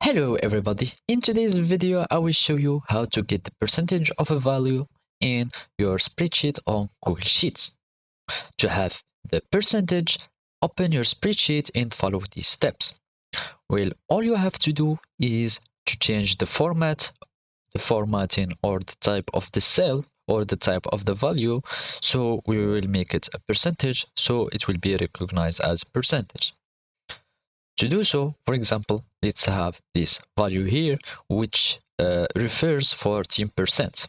Hello everybody, in today's video I will show you how to get the percentage of a value in your spreadsheet on Google Sheets. To have the percentage, open your spreadsheet and follow these steps. Well, all you have to do is to change the formatting or the type of the cell or the type of the value, so we will make it a percentage so it will be recognized as percentage. To do so, for example, let's have this value here, which refers for 10%.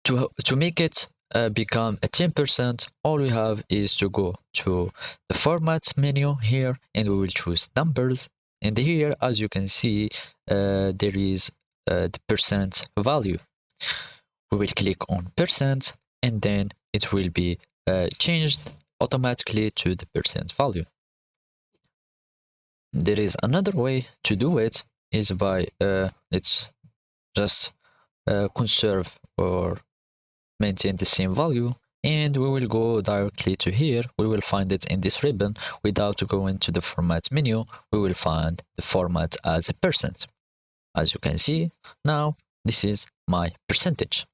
To make it become a 10%, all we have is to go to the Format menu here, and we will choose Numbers. And here, as you can see, there is the percent value. We will click on percent, and then it will be changed automatically to the percent value. There is another way to do it is by let's just conserve or maintain the same value, and we will go directly to here. We will find it in this ribbon. Without going to the format menu, we will find the format as a percent. As you can see now, this is my percentage.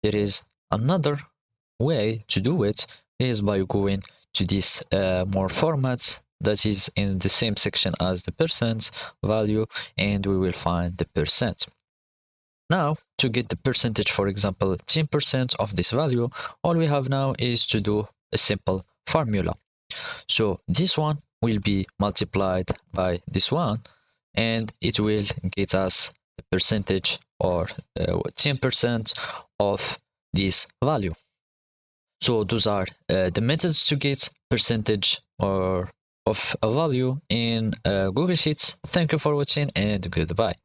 There is another way to do it is by going to this more formats that is in the same section as the percent value, and we will find the percent. Now, to get the percentage, for example, 10% of this value, all we have now is to do a simple formula. So this one will be multiplied by this one, and it will get us the percentage or 10% of this value. So those are the methods to get percentage or of a value in Google Sheets. Thank you for watching and goodbye.